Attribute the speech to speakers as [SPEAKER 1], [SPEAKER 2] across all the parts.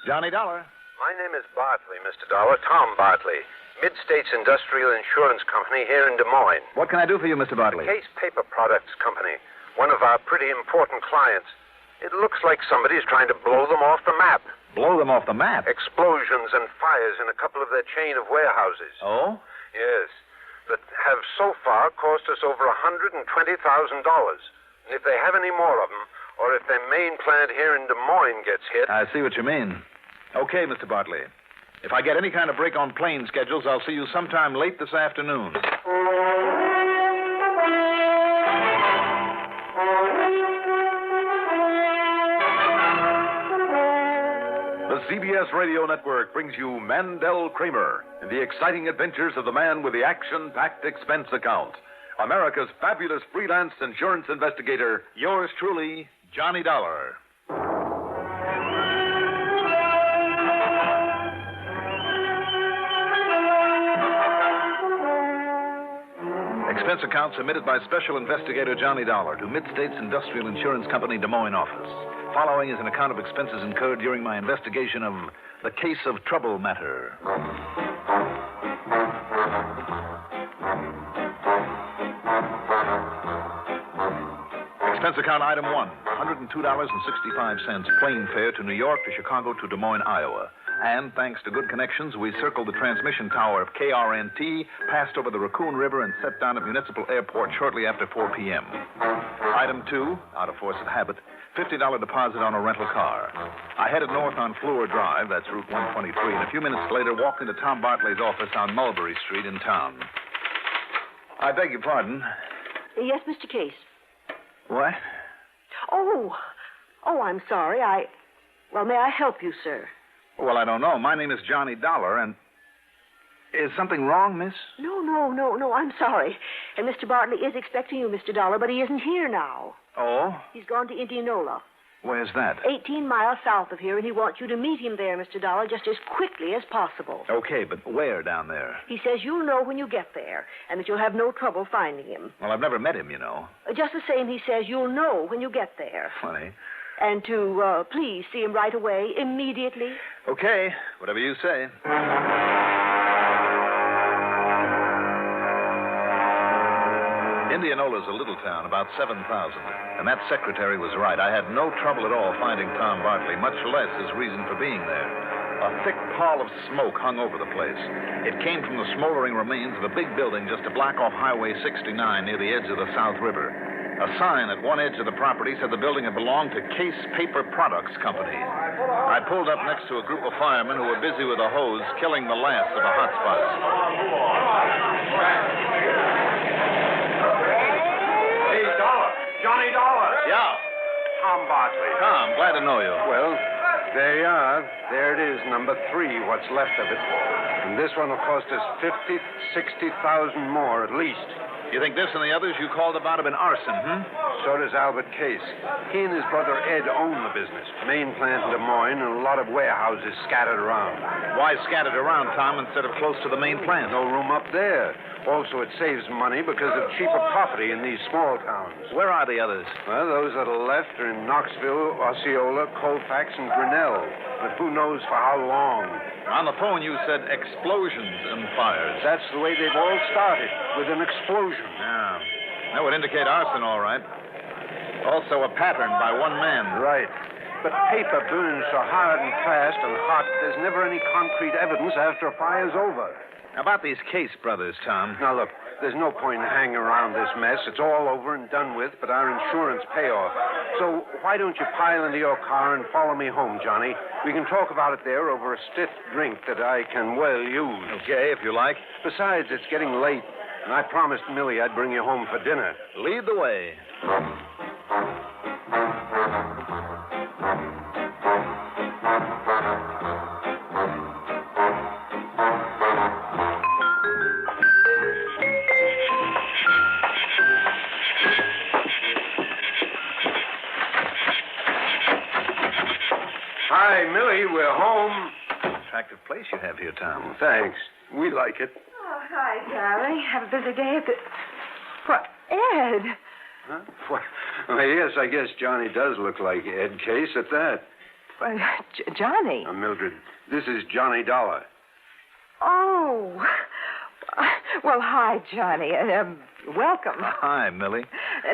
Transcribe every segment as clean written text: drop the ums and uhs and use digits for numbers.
[SPEAKER 1] Johnny Dollar.
[SPEAKER 2] My name is Bartley, Mr. Dollar. Tom Bartley. Mid-States Industrial Insurance Company here in Des Moines.
[SPEAKER 1] What can I do for you, Mr. Bartley?
[SPEAKER 2] Case Paper Products Company. One of our pretty important clients. It looks like somebody's trying to blow them off the map.
[SPEAKER 1] Blow them off the map?
[SPEAKER 2] Explosions and fires in a couple of their chain of warehouses.
[SPEAKER 1] Oh?
[SPEAKER 2] Yes. That have so far cost us over $120,000. And if they have any more of them, or if their main plant here in Des Moines gets hit...
[SPEAKER 1] I see what you mean. Okay, Mr. Bartley. If I get any kind of break on plane schedules, I'll see you sometime late this afternoon.
[SPEAKER 3] The CBS Radio Network brings you Mandel Kramer and the exciting adventures of the man with the action-packed expense account. America's fabulous freelance insurance investigator,
[SPEAKER 1] Yours truly, Johnny Dollar. Expense account submitted by Special Investigator Johnny Dollar to Mid-States Industrial Insurance Company, Des Moines office. Following is an account of expenses incurred during my investigation of the case of trouble matter. Expense account item 1, $102.65 plane fare to New York to Chicago to Des Moines, Iowa. And thanks to good connections, we circled the transmission tower of KRNT, passed over the Raccoon River, and set down at Municipal Airport shortly after 4 p.m. Item 2, out of force of habit, $50 deposit on a rental car. I headed north on Fleur Drive, that's Route 123, and a few minutes later walked into Tom Bartley's office on Mulberry Street in town. I beg your pardon.
[SPEAKER 4] Yes, Mr. Case.
[SPEAKER 1] What?
[SPEAKER 4] Oh, I'm sorry. Well, may I help you, sir?
[SPEAKER 1] Well, I don't know. My name is Johnny Dollar, and... Is something wrong, miss?
[SPEAKER 4] No, I'm sorry. And Mr. Bartley is expecting you, Mr. Dollar, but he isn't here now.
[SPEAKER 1] Oh?
[SPEAKER 4] He's gone to Indianola.
[SPEAKER 1] Where's that?
[SPEAKER 4] 18 miles south of here, and he wants you to meet him there, Mr. Dollar, just as quickly as possible.
[SPEAKER 1] Okay, but where down there?
[SPEAKER 4] He says you'll know when you get there, and that you'll have no trouble finding him.
[SPEAKER 1] Well, I've never met him, you know.
[SPEAKER 4] Just the same, he says you'll know when you get there.
[SPEAKER 1] Funny.
[SPEAKER 4] And to, please see him right away, immediately.
[SPEAKER 1] Okay, whatever you say. Indianola's a little town, about 7,000. And that secretary was right. I had no trouble at all finding Tom Bartley, much less his reason for being there. A thick pall of smoke hung over the place. It came from the smoldering remains of a big building just a block off Highway 69 near the edge of the South River. A sign at one edge of the property said the building had belonged to Case Paper Products Company. I pulled up next to a group of firemen who were busy with a hose killing the last of the hot spots.
[SPEAKER 2] Hey, Dollar. Johnny Dollar.
[SPEAKER 1] Yeah.
[SPEAKER 2] Tom Bartley.
[SPEAKER 1] Tom, glad to know you.
[SPEAKER 2] Well, there you are. There it is, number 3, what's left of it. And this one will cost us $50,000, $60,000 more at least.
[SPEAKER 1] You think this and the others you called about have been arson,
[SPEAKER 2] So does Albert Case. He and his brother Ed own the business. Main plant in Des Moines and a lot of warehouses scattered around.
[SPEAKER 1] Why scattered around, Tom, instead of close to the main plant?
[SPEAKER 2] No room up there. Also, it saves money because of cheaper property in these small towns.
[SPEAKER 1] Where are the others?
[SPEAKER 2] Well, those that are left are in Knoxville, Osceola, Colfax, and Grinnell. But who knows for how long?
[SPEAKER 1] On the phone, you said explosions and fires.
[SPEAKER 2] That's the way they've all started, with an explosion.
[SPEAKER 1] Yeah. That would indicate arson, all right. Also a pattern by one man.
[SPEAKER 2] Right. But paper burns so hard and fast and hot, there's never any concrete evidence after a fire's over.
[SPEAKER 1] How about these Case brothers, Tom?
[SPEAKER 2] Now, look, there's no point in hanging around this mess. It's all over and done with, but our insurance payoff. So why don't you pile into your car and follow me home, Johnny? We can talk about it there over a stiff drink that I can well use.
[SPEAKER 1] Okay, if you like.
[SPEAKER 2] Besides, it's getting late, and I promised Millie I'd bring you home for dinner.
[SPEAKER 1] Lead the way.
[SPEAKER 2] Hi, Millie, we're home.
[SPEAKER 1] Attractive place you have here, Tom.
[SPEAKER 2] Thanks. We like it.
[SPEAKER 4] Oh, hi, darling. Have a busy day at the... What, Ed?
[SPEAKER 2] Huh? Well, yes, I guess Johnny does look like Ed Case at that.
[SPEAKER 5] Johnny.
[SPEAKER 2] Mildred, this is Johnny Dollar.
[SPEAKER 5] Oh. Well, hi, Johnny. Welcome.
[SPEAKER 1] Hi, Millie.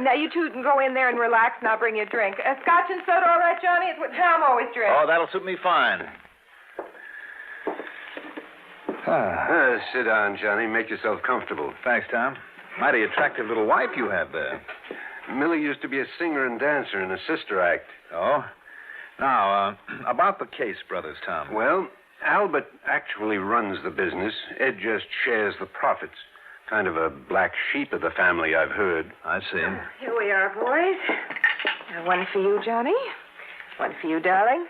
[SPEAKER 5] Now, you two can go in there and relax, and I'll bring you a drink. Scotch and soda, all right, Johnny? It's what Tom always drinks.
[SPEAKER 1] Oh, that'll suit me fine.
[SPEAKER 2] Sit down, Johnny. Make yourself comfortable.
[SPEAKER 1] Thanks, Tom. Mighty attractive little wife you have there.
[SPEAKER 2] Millie used to be a singer and dancer in a sister act.
[SPEAKER 1] Oh? Now, about the case, brothers, Tom.
[SPEAKER 2] Well, Albert actually runs the business. Ed just shares the profits. Kind of a black sheep of the family, I've heard.
[SPEAKER 1] I see.
[SPEAKER 5] Here we are, boys. One for you, Johnny. One for you, darling.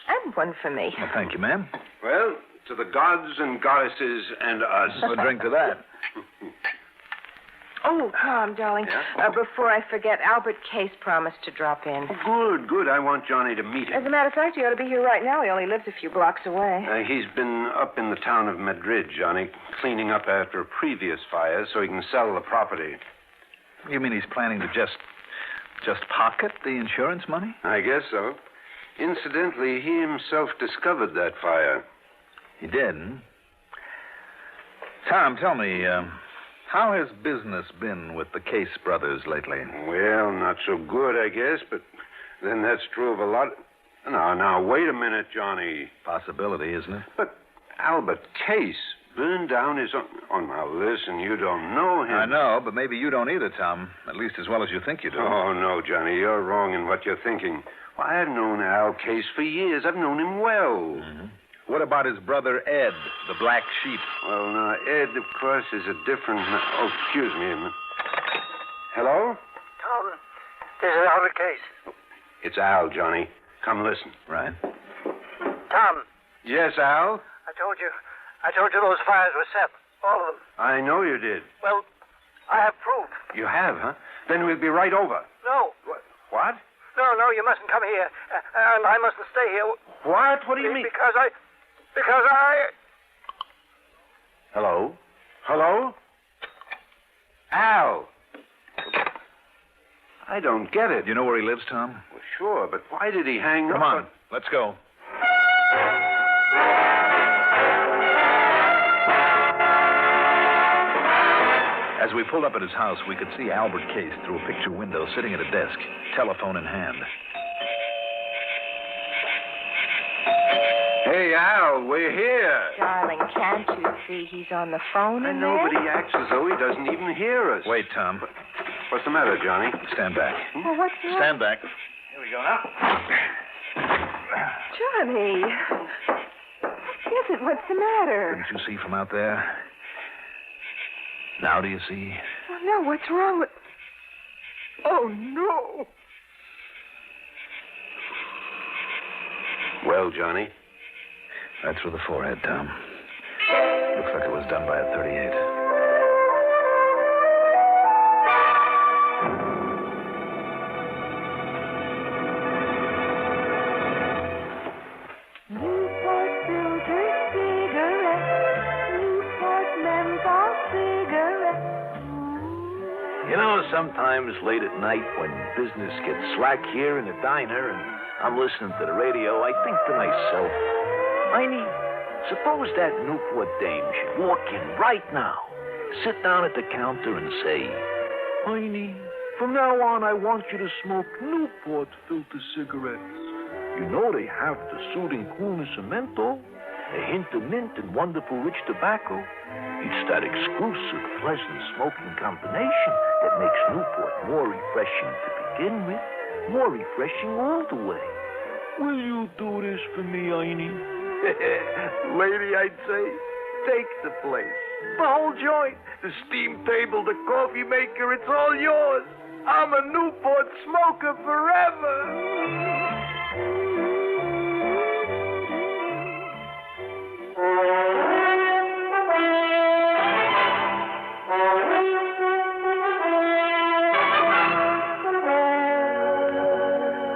[SPEAKER 5] And one for me.
[SPEAKER 1] Well, thank you, ma'am.
[SPEAKER 2] Well, to the gods and goddesses and us.
[SPEAKER 1] A drink to that.
[SPEAKER 5] Oh, Tom, darling.
[SPEAKER 2] Yeah?
[SPEAKER 5] Before I forget, Albert Case promised to drop in.
[SPEAKER 2] Good. I want Johnny to meet
[SPEAKER 5] As
[SPEAKER 2] him.
[SPEAKER 5] a matter of fact, he ought to be here right now. He only lives a few blocks away.
[SPEAKER 2] He's been up in the town of Madrid, Johnny, cleaning up after a previous fire so he can sell the property.
[SPEAKER 1] You mean he's planning to just pocket the insurance money?
[SPEAKER 2] I guess so. Incidentally, he himself discovered that fire.
[SPEAKER 1] He did, hmm? Tom, tell me, how has business been with the Case brothers lately?
[SPEAKER 2] Well, not so good, I guess, but then that's true of a lot. Now, wait a minute, Johnny.
[SPEAKER 1] Possibility, isn't it?
[SPEAKER 2] But Albert Case burned down his own... Oh, now, listen, you don't know him.
[SPEAKER 1] I know, but maybe you don't either, Tom. At least as well as you think you do.
[SPEAKER 2] Oh, no, Johnny, you're wrong in what you're thinking. Well, I've known Al Case for years. I've known him well.
[SPEAKER 1] Mm-hmm. What about his brother Ed, the black sheep?
[SPEAKER 2] Well, now, Ed, of course, is a different... Oh, excuse me a minute. Hello?
[SPEAKER 6] Tom, this is Albert Case.
[SPEAKER 2] It's Al, Johnny. Come listen.
[SPEAKER 1] Right.
[SPEAKER 6] Tom,
[SPEAKER 2] Yes, Al?
[SPEAKER 6] I told you those fires were set. All of them.
[SPEAKER 2] I know you did.
[SPEAKER 6] Well, I have proof.
[SPEAKER 2] You have, huh? Then we'll be right over.
[SPEAKER 6] No.
[SPEAKER 2] What?
[SPEAKER 6] No, you mustn't come here. And I mustn't stay here.
[SPEAKER 2] What? What do you mean?
[SPEAKER 6] Because I...
[SPEAKER 2] Hello? Hello? Al! I don't get it.
[SPEAKER 1] Do you know where he lives, Tom?
[SPEAKER 2] Well, sure, but why did he hang up?
[SPEAKER 1] Come on, let's go. As we pulled up at his house, we could see Albert Case through a picture window, sitting at a desk, telephone in hand.
[SPEAKER 2] Hey, Al, we're here.
[SPEAKER 5] Darling, can't you see he's on the phone
[SPEAKER 2] I
[SPEAKER 5] in
[SPEAKER 2] know,
[SPEAKER 5] there?
[SPEAKER 2] but he acts as though he doesn't even hear us.
[SPEAKER 1] Wait, Tom.
[SPEAKER 2] What's the matter, Johnny?
[SPEAKER 1] Stand back.
[SPEAKER 5] Well, what's wrong?
[SPEAKER 1] Stand back.
[SPEAKER 6] Here we go now.
[SPEAKER 5] Johnny. Yes, what's the matter?
[SPEAKER 1] Couldn't you see from out there? Now do you see?
[SPEAKER 5] Oh, no, what's wrong with... Oh, no.
[SPEAKER 2] Well, Johnny?
[SPEAKER 1] Right through the forehead, Tom. Looks like it was done by a .38.
[SPEAKER 5] Newport filter cigarette. Newport menthol cigarette.
[SPEAKER 7] You know, sometimes late at night when business gets slack here in the diner and I'm listening to the radio, I think to myself, Miney, suppose that Newport dame should walk in right now, sit down at the counter and say, Miney, from now on I want you to smoke Newport filter cigarettes. You know they have the soothing coolness of menthol, a hint of mint and wonderful rich tobacco. It's that exclusive, pleasant smoking combination that makes Newport more refreshing to begin with, more refreshing all the way. Will you do this for me, Einie? Lady, I'd say, take the place. The whole joint, the steam table, the coffee maker, it's all yours. I'm a Newport smoker forever.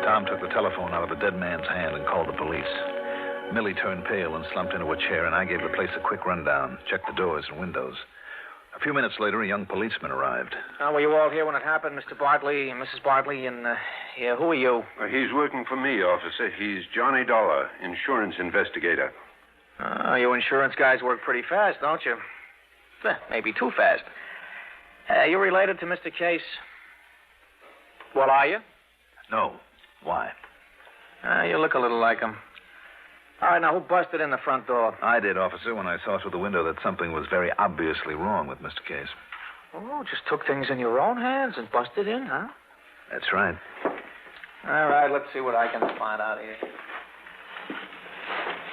[SPEAKER 1] Tom took the telephone out of the dead man's hand and called the police. Millie turned pale and slumped into a chair, and I gave the place a quick rundown, checked the doors and windows. A few minutes later, a young policeman arrived.
[SPEAKER 6] Were you all here when it happened, Mr. Bartley, Mrs. Bartley, and, who are you?
[SPEAKER 2] He's working for me, officer. He's Johnny Dollar, insurance investigator.
[SPEAKER 6] You insurance guys work pretty fast, don't you? Maybe too fast. You related to Mr. Case? Well, are you?
[SPEAKER 1] No. Why?
[SPEAKER 6] You look a little like him. All right, now, who busted in the front door?
[SPEAKER 1] I did, officer, when I saw through the window that something was very obviously wrong with Mr. Case.
[SPEAKER 6] Oh, just took things in your own hands and busted in, huh?
[SPEAKER 1] That's right.
[SPEAKER 6] All right, let's see what I can find out here.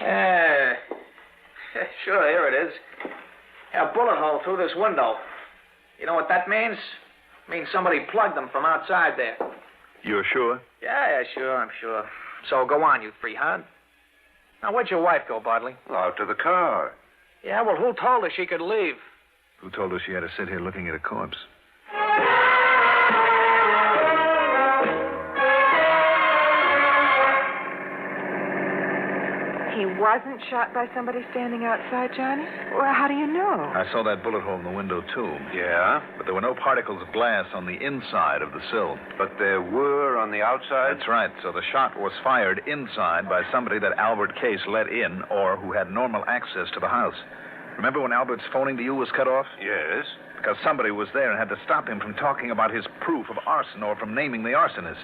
[SPEAKER 6] Yeah. Sure, here it is. A bullet hole through this window. You know what that means? It means somebody plugged them from outside there.
[SPEAKER 1] You're sure?
[SPEAKER 6] Yeah, sure, I'm sure. So go on, you three-hard. Now, where'd your wife go, Bartley?
[SPEAKER 2] Out to the car.
[SPEAKER 6] Yeah, well, who told her she could leave?
[SPEAKER 1] Who told her she had to sit here looking at a corpse?
[SPEAKER 5] He wasn't shot by somebody standing outside, Johnny? Well, how do you know?
[SPEAKER 1] I saw that bullet hole in the window, too.
[SPEAKER 2] Yeah?
[SPEAKER 1] But there were no particles of glass on the inside of the sill.
[SPEAKER 2] But there were on the outside?
[SPEAKER 1] That's right. So the shot was fired inside by somebody that Albert Case let in or who had normal access to the house. Remember when Albert's phoning to you was cut off?
[SPEAKER 2] Yes.
[SPEAKER 1] Because somebody was there and had to stop him from talking about his proof of arson or from naming the arsonist.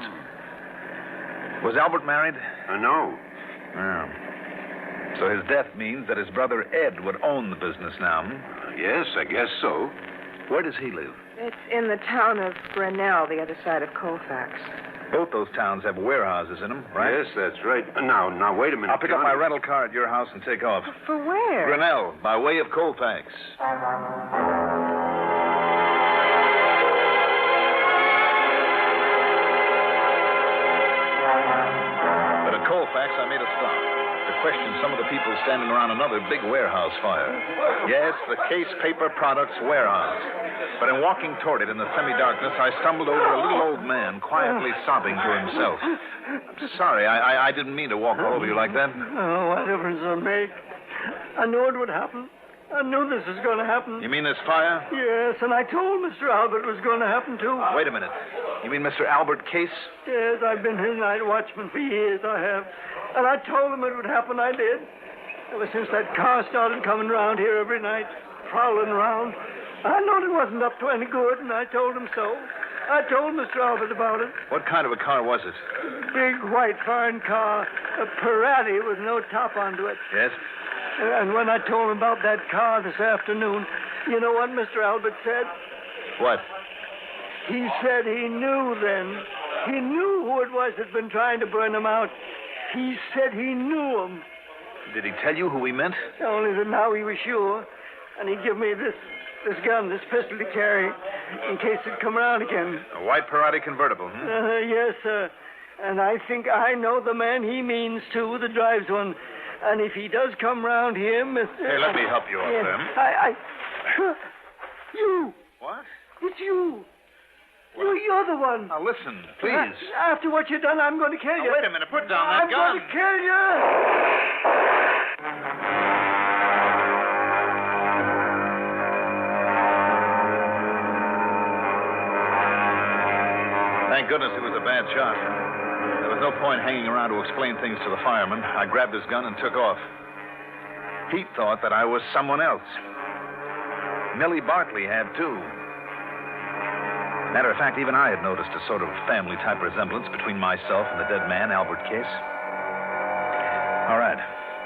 [SPEAKER 1] Was Albert married?
[SPEAKER 2] No.
[SPEAKER 1] Oh. So his death means that his brother Ed would own the business now.
[SPEAKER 2] Yes, I guess so.
[SPEAKER 1] Where does he live?
[SPEAKER 5] It's in the town of Grinnell, the other side of Colfax.
[SPEAKER 1] Both those towns have warehouses in them, right?
[SPEAKER 2] Yes, that's right. Now, wait a minute.
[SPEAKER 1] I'll pick up
[SPEAKER 2] Johnny.
[SPEAKER 1] my rental car at your house and take off.
[SPEAKER 5] For where?
[SPEAKER 1] Grinnell, by way of Colfax. But at Colfax, I made a stop to question some of the people standing around another big warehouse fire. Yes, the Case Paper Products warehouse. But in walking toward it in the semi-darkness, I stumbled over a little old man quietly sobbing to himself. I'm sorry, I didn't mean to walk all over you like that.
[SPEAKER 8] Oh, what difference does it make? I knew it would happen. I knew this was going to happen.
[SPEAKER 1] You mean this fire?
[SPEAKER 8] Yes, and I told Mr. Albert it was going to happen, too.
[SPEAKER 1] Wait a minute. You mean Mr. Albert Case?
[SPEAKER 8] Yes, I've been his night watchman for years, I have. And I told him it would happen, I did. Ever since that car started coming around here every night, prowling around, I knowed it wasn't up to any good, and I told him so. I told Mr. Albert about it.
[SPEAKER 1] What kind of a car was it?
[SPEAKER 8] Big white foreign car, a Parati with no top onto it.
[SPEAKER 1] Yes?
[SPEAKER 8] And when I told him about that car this afternoon, you know what Mr. Albert said?
[SPEAKER 1] What?
[SPEAKER 8] He said he knew then. He knew who it was that'd been trying to burn him out. He said he knew him.
[SPEAKER 1] Did he tell you who he meant?
[SPEAKER 8] Only that now he was sure. And he give me this gun, this pistol to carry, in case it'd come around again.
[SPEAKER 1] A white Parati convertible,
[SPEAKER 8] Yes, sir. And I think I know the man he means, too, that drives one. And if he does come round here, Mr...
[SPEAKER 1] Hey, let me help you up,
[SPEAKER 8] Yes,
[SPEAKER 1] then.
[SPEAKER 8] You.
[SPEAKER 1] What?
[SPEAKER 8] It's you. You're the one.
[SPEAKER 1] Now, listen, please.
[SPEAKER 8] After what you've done, I'm going to kill you.
[SPEAKER 1] Now, wait a minute. Put down that gun.
[SPEAKER 8] I'm going to kill you.
[SPEAKER 1] Thank goodness it was a bad shot. There was no point hanging around to explain things to the fireman. I grabbed his gun and took off. Pete thought that I was someone else. Millie Bartley had, too. Matter of fact, even I had noticed a sort of family-type resemblance between myself and the dead man, Albert Case. All right.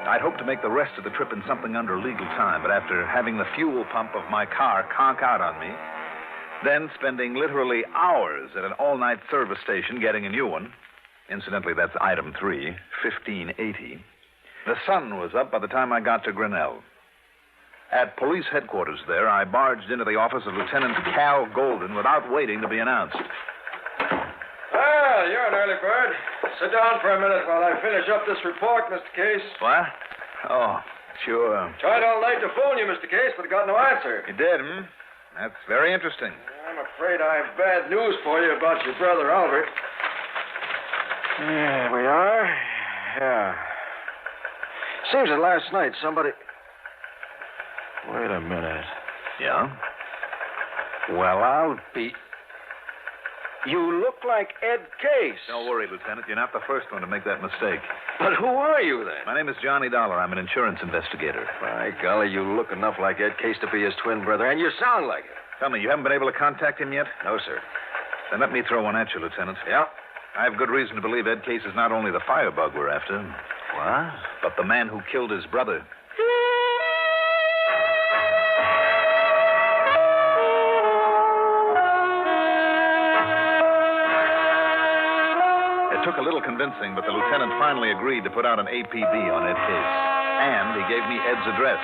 [SPEAKER 1] I'd hoped to make the rest of the trip in something under legal time, but after having the fuel pump of my car conk out on me, then spending literally hours at an all-night service station getting a new one, incidentally, that's item 3, 1580, the sun was up by the time I got to Grinnell. At police headquarters there, I barged into the office of Lieutenant Cal Golden without waiting to be announced.
[SPEAKER 6] Well, you're an early bird. Sit down for a minute while I finish up this report, Mr. Case.
[SPEAKER 1] What? Oh, sure.
[SPEAKER 6] Tried all night to phone you, Mr. Case, but got no answer.
[SPEAKER 1] You did, That's very interesting.
[SPEAKER 6] I'm afraid I have bad news for you about your brother, Albert. Yeah, we are. Yeah. Seems that last night somebody... Wait a minute.
[SPEAKER 1] Yeah?
[SPEAKER 2] Well, I'll be... You look like Ed Case.
[SPEAKER 1] Don't worry, Lieutenant. You're not the first one to make that mistake.
[SPEAKER 2] But who are you, then?
[SPEAKER 1] My name is Johnny Dollar. I'm an insurance investigator.
[SPEAKER 2] By golly, you look enough like Ed Case to be his twin brother, and you sound like it.
[SPEAKER 1] Tell me, you haven't been able to contact him yet?
[SPEAKER 2] No, sir.
[SPEAKER 1] Then let me throw one at you, Lieutenant.
[SPEAKER 2] Yeah?
[SPEAKER 1] I have good reason to believe Ed Case is not only the firebug we're after,
[SPEAKER 2] What?
[SPEAKER 1] but the man who killed his brother. It took a little convincing, but the lieutenant finally agreed to put out an APB on Ed Case. And he gave me Ed's address,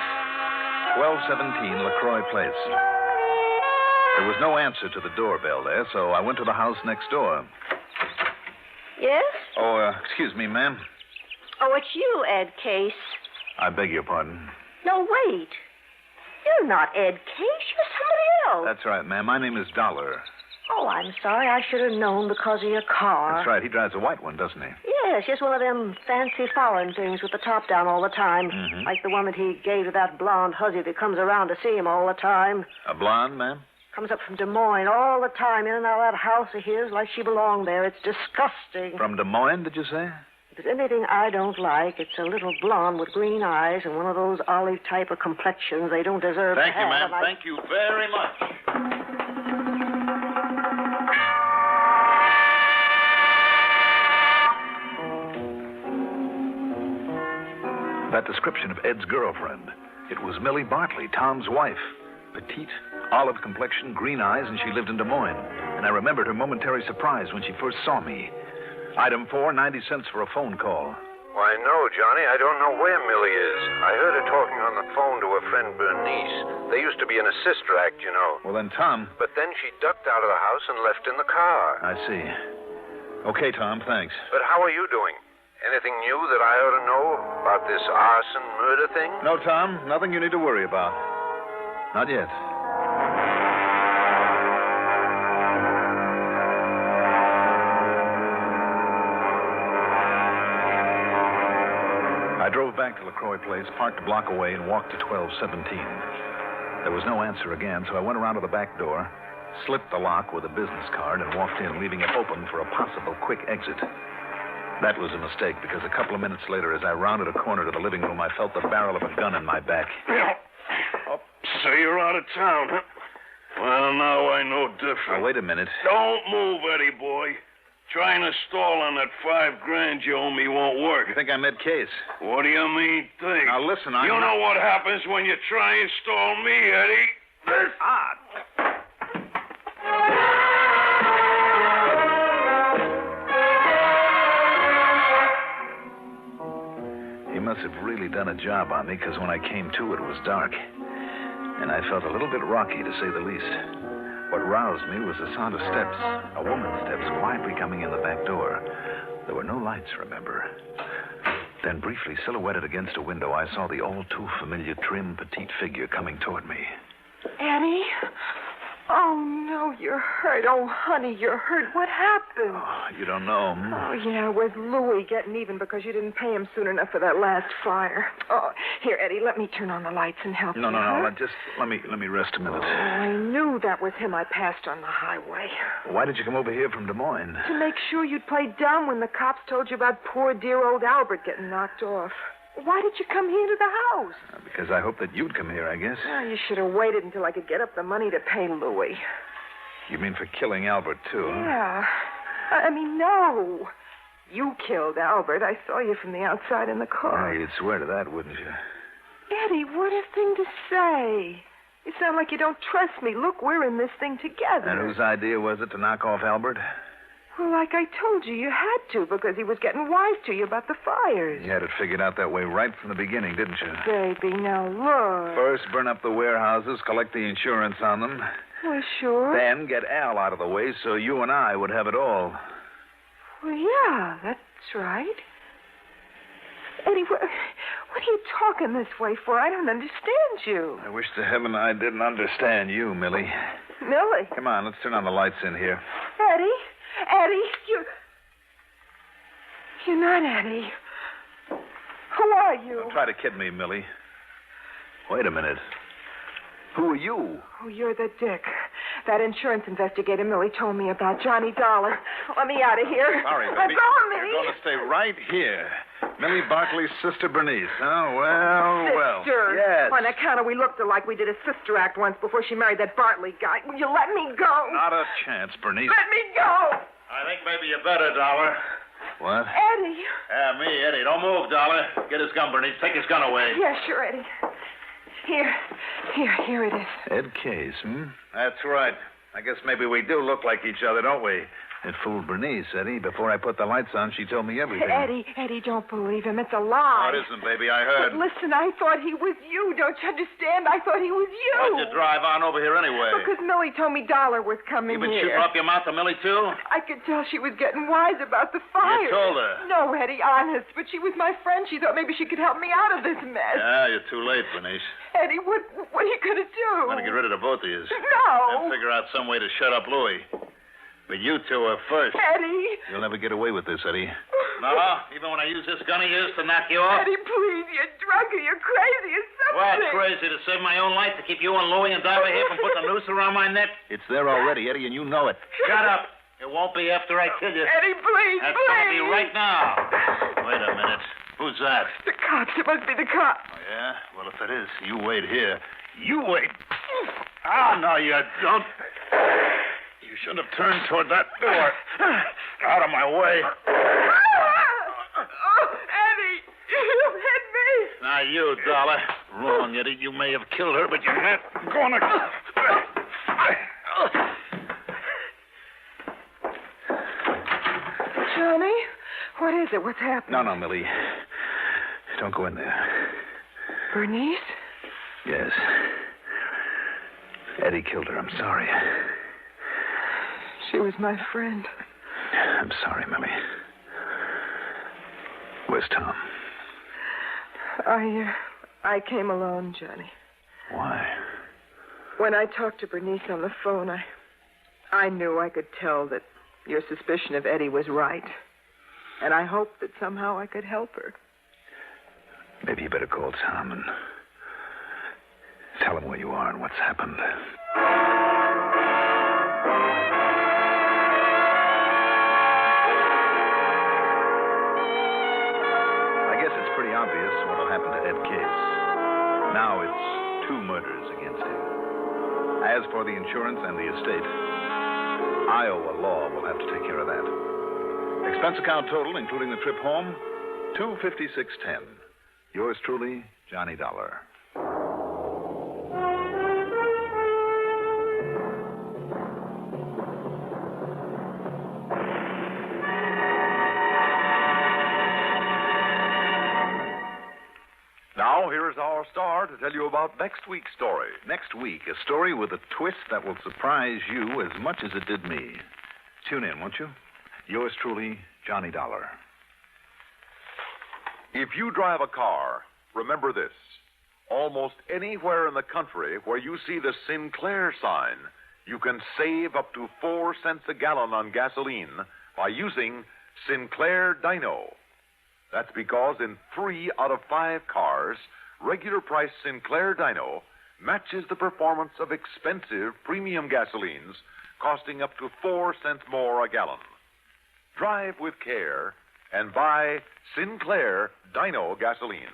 [SPEAKER 1] 1217 LaCroix Place. There was no answer to the doorbell there, so I went to the house next door.
[SPEAKER 4] Yes?
[SPEAKER 1] Oh, excuse me, ma'am.
[SPEAKER 4] Oh, it's you, Ed Case.
[SPEAKER 1] I beg your pardon.
[SPEAKER 4] No, wait. You're not Ed Case. You're somebody else.
[SPEAKER 1] That's right, ma'am. My name is Dollar.
[SPEAKER 4] Oh, I'm sorry. I should have known because of your car.
[SPEAKER 1] That's right. He drives a white one, doesn't he?
[SPEAKER 4] Yes, just one of them fancy foreign things with the top down all the time.
[SPEAKER 1] Mhm.
[SPEAKER 4] Like the one that he gave to that blonde hussy that comes around to see him all the time.
[SPEAKER 1] A blonde, ma'am?
[SPEAKER 4] Comes up from Des Moines all the time, in and out of that house of his like she belonged there. It's disgusting.
[SPEAKER 1] From Des Moines, did you say?
[SPEAKER 4] If there's anything I don't like, it's a little blonde with green eyes and one of those olive type of complexions they don't deserve
[SPEAKER 1] Thank
[SPEAKER 4] to
[SPEAKER 1] you,
[SPEAKER 4] have.
[SPEAKER 1] ma'am.
[SPEAKER 4] and I-
[SPEAKER 1] Thank you very much. That description of Ed's girlfriend. It was Millie Bartley, Tom's wife. Petite, olive complexion, green eyes, and she lived in Des Moines. And I remembered her momentary surprise when she first saw me. Item 4, 90 cents for a phone call.
[SPEAKER 2] Why, no, Johnny. I don't know where Millie is. I heard her talking on the phone to her friend Bernice. They used to be in a sister act, you know.
[SPEAKER 1] Well, then, Tom...
[SPEAKER 2] But then she ducked out of the house and left in the car.
[SPEAKER 1] I see. Okay, Tom, thanks.
[SPEAKER 2] But how are you doing? Anything new that I ought to know about this arson murder thing?
[SPEAKER 1] No, Tom, nothing you need to worry about. Not yet. I drove back to LaCroix Place, parked a block away, and walked to 1217. There was no answer again, so I went around to the back door, slipped the lock with a business card, and walked in, leaving it open for a possible quick exit. That was a mistake, because a couple of minutes later, as I rounded a corner to the living room, I felt the barrel of a gun in my back.
[SPEAKER 7] So you're out of town, huh? Well, now I know different.
[SPEAKER 1] Now, wait a minute.
[SPEAKER 7] Don't move, Eddie boy. Trying to stall on that $5,000 you owe me won't work.
[SPEAKER 1] You think I'm Ed Case?
[SPEAKER 7] What do you mean, think?
[SPEAKER 1] Now, listen,
[SPEAKER 7] You know what happens when you try and stall me, Eddie?
[SPEAKER 1] He must have really done a job on me, because when I came to, it was dark. And I felt a little bit rocky, to say the least. What roused me was the sound of steps, a woman's steps, quietly coming in the back door. There were no lights, remember. Then, briefly silhouetted against a window, I saw the all-too-familiar trim, petite figure coming toward me.
[SPEAKER 5] Eddie? Oh, no, you're hurt. Oh, honey, you're hurt. What happened?
[SPEAKER 1] Oh, you don't know.
[SPEAKER 5] Oh, yeah, it was Louie getting even because you didn't pay him soon enough for that last fire. Oh, here, Eddie, let me turn on the lights and help
[SPEAKER 1] No.
[SPEAKER 5] you. huh?
[SPEAKER 1] Just let me rest a minute.
[SPEAKER 5] Oh, I knew that was him I passed on the highway.
[SPEAKER 1] Why did you come over here from Des Moines?
[SPEAKER 5] To make sure you'd play dumb when the cops told you about poor dear old Albert getting knocked off. Why did you come here to the house?
[SPEAKER 1] Because I hoped that you'd come here, I guess.
[SPEAKER 5] Oh, you should have waited until I could get up the money to pay Louie.
[SPEAKER 1] You mean for killing Albert, too? Huh?
[SPEAKER 5] Yeah. I mean, no. You killed Albert. I saw you from the outside in the car.
[SPEAKER 1] Yeah, you'd swear to that, wouldn't you?
[SPEAKER 5] Eddie, what a thing to say. You sound like you don't trust me. Look, we're in this thing together.
[SPEAKER 1] And whose idea was it to knock off Albert?
[SPEAKER 5] Well, like I told you, you had to because he was getting wise to you about the fires.
[SPEAKER 1] You had it figured out that way right from the beginning, didn't you?
[SPEAKER 5] Baby, now look.
[SPEAKER 1] First, burn up the warehouses, collect the insurance on them.
[SPEAKER 5] Well, sure.
[SPEAKER 1] Then get Al out of the way so you and I would have it all.
[SPEAKER 5] Well, yeah, that's right. Eddie, what are you talking this way for? I don't understand you.
[SPEAKER 1] I wish to heaven I didn't understand you, Millie.
[SPEAKER 5] Millie.
[SPEAKER 1] Come on, let's turn on the lights in here.
[SPEAKER 5] Eddie, you're not Eddie. Who are you?
[SPEAKER 1] Don't try to kid me, Millie. Wait a minute. Who are you?
[SPEAKER 5] Oh, you're the dick. That insurance investigator Millie told me about, Johnny Dollar. Let me out of here.
[SPEAKER 1] Sorry,
[SPEAKER 5] Let
[SPEAKER 1] baby.
[SPEAKER 5] go of me.
[SPEAKER 1] You're going to stay right here. Millie Barkley's sister, Bernice. Oh, well.
[SPEAKER 5] Sister.
[SPEAKER 1] Yes.
[SPEAKER 5] On account of we looked alike, we did a sister act once before she married that Bartley guy. Will you let me go?
[SPEAKER 1] Not a chance, Bernice.
[SPEAKER 5] Let me go.
[SPEAKER 9] I think maybe you better, Dollar.
[SPEAKER 1] What?
[SPEAKER 5] Eddie.
[SPEAKER 9] Yeah, me, Eddie. Don't move, Dollar. Get his gun, Bernice. Take his gun away.
[SPEAKER 5] Yeah, sure, Eddie. Here it is.
[SPEAKER 1] Ed Case,
[SPEAKER 9] That's right. I guess maybe we do look like each other, don't we?
[SPEAKER 1] It fooled Bernice, Eddie. Before I put the lights on, she told me everything.
[SPEAKER 5] Eddie, don't believe him. It's a lie.
[SPEAKER 9] Oh, it isn't, baby. I heard.
[SPEAKER 5] But listen, I thought he was you. Don't you understand? I thought he was you.
[SPEAKER 9] Why'd you drive on over here anyway?
[SPEAKER 5] Because Millie told me Dollar was coming
[SPEAKER 9] You been
[SPEAKER 5] here.
[SPEAKER 9] shooting off your mouth to Millie, too?
[SPEAKER 5] I could tell she was getting wise about the fire.
[SPEAKER 9] You told her.
[SPEAKER 5] No, Eddie, honest. But she was my friend. She thought maybe she could help me out of this mess.
[SPEAKER 9] Yeah, you're too late, Bernice.
[SPEAKER 5] Eddie, what are you going to do?
[SPEAKER 9] I'm going to get rid of the both of you.
[SPEAKER 5] No.
[SPEAKER 9] And figure out some way to shut up Louie. But you two are first.
[SPEAKER 5] Eddie.
[SPEAKER 1] You'll never get away with this, Eddie.
[SPEAKER 9] No? Even when I use this gun of yours to knock you off?
[SPEAKER 5] Eddie, please. You're drunk or you're crazy or something.
[SPEAKER 9] What, crazy? To save my own life? To keep you and Louie and Dollar here from putting a noose around my neck?
[SPEAKER 1] It's there already, Eddie, and you know it.
[SPEAKER 9] Shut up. It won't be after I kill you.
[SPEAKER 5] Eddie, please,
[SPEAKER 9] That's
[SPEAKER 5] please.
[SPEAKER 9] going to be right now. Wait a minute. Who's that?
[SPEAKER 5] The cops. It must be the cops.
[SPEAKER 9] Oh, yeah? Well, if it is, you wait here. You wait. Oh, no, you don't. You should have turned toward that door. Out of my way.
[SPEAKER 5] Oh, Eddie, you hit me.
[SPEAKER 9] Now, you, Dollar. Wrong, Eddie. You may have killed her, but you're not going to...
[SPEAKER 5] Johnny, what is it? What's happening?
[SPEAKER 1] No, Millie. Don't go in there.
[SPEAKER 5] Bernice?
[SPEAKER 1] Yes. Eddie killed her. I'm sorry.
[SPEAKER 5] She was my friend.
[SPEAKER 1] I'm sorry, Millie. Where's Tom?
[SPEAKER 5] I came alone, Johnny.
[SPEAKER 1] Why?
[SPEAKER 5] When I talked to Bernice on the phone, I knew I could tell that your suspicion of Eddie was right. And I hoped that somehow I could help her.
[SPEAKER 1] Maybe you better call Tom and tell him where you are and what's happened. I guess it's pretty obvious what'll happen to Ed Case. Now it's 2 murders against him. As for the insurance and the estate, Iowa law will have to take care of that. Expense account total, including the trip home, $256.10. Yours truly, Johnny Dollar.
[SPEAKER 3] Now, here is our star to tell you about next week's story.
[SPEAKER 1] Next week, a story with a twist that will surprise you as much as it did me. Tune in, won't you? Yours truly, Johnny Dollar.
[SPEAKER 3] If you drive a car, remember this. Almost anywhere in the country where you see the Sinclair sign, you can save up to 4 cents a gallon on gasoline by using Sinclair Dino. That's because in 3 out of 5 cars, regular price Sinclair Dino matches the performance of expensive premium gasolines costing up to 4 cents more a gallon. Drive with care and buy Sinclair Dino gasoline.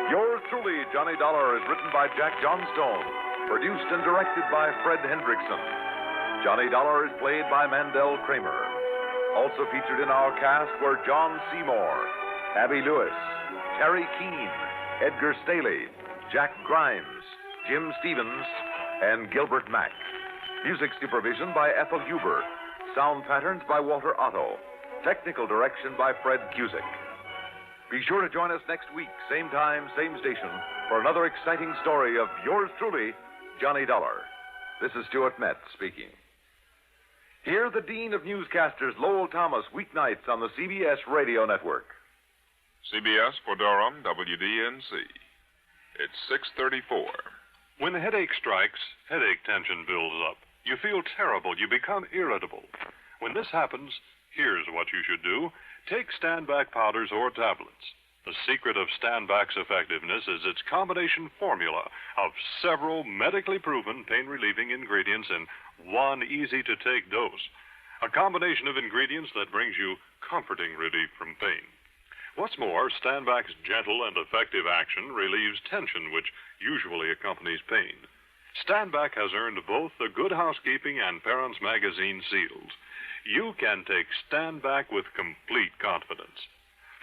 [SPEAKER 3] Yours truly, Johnny Dollar, is written by Jack Johnstone, produced and directed by Fred Hendrickson. Johnny Dollar is played by Mandel Kramer. Also featured in our cast were John Seymour, Abby Lewis, Terry Keane, Edgar Staley, Jack Grimes, Jim Stevens, and Gilbert Mack. Music supervision by Ethel Huber. Sound patterns by Walter Otto. Technical direction by Fred Cusick. Be sure to join us next week, same time, same station, for another exciting story of yours truly, Johnny Dollar. This is Stuart Metz speaking. Hear the Dean of Newscasters, Lowell Thomas, weeknights on the CBS Radio Network.
[SPEAKER 10] CBS for Durham, WDNC. It's 6:34.
[SPEAKER 11] When a headache strikes, headache tension builds up. You feel terrible. You become irritable. When this happens, here's what you should do. Take Stand-Back powders or tablets. The secret of Stand-Back's effectiveness is its combination formula of several medically proven pain-relieving ingredients in one easy-to-take dose. A combination of ingredients that brings you comforting relief from pain. What's more, Stand-Back's gentle and effective action relieves tension, which usually accompanies pain. Stand-Back has earned both the Good Housekeeping and Parents Magazine seals. You can take Stand-Back with complete confidence.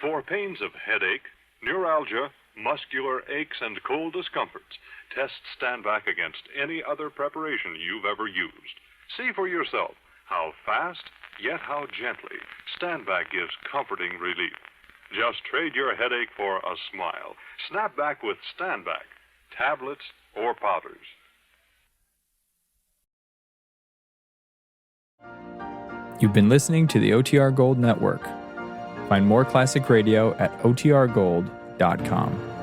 [SPEAKER 11] For pains of headache, neuralgia, muscular aches, and cold discomforts, test Stand-Back against any other preparation you've ever used. See for yourself how fast, yet how gently, Stand-Back gives comforting relief. Just trade your headache for a smile. Snap back with Stand-Back, tablets or powders.
[SPEAKER 12] You've been listening to the OTR Gold Network. Find more classic radio at otrgold.com.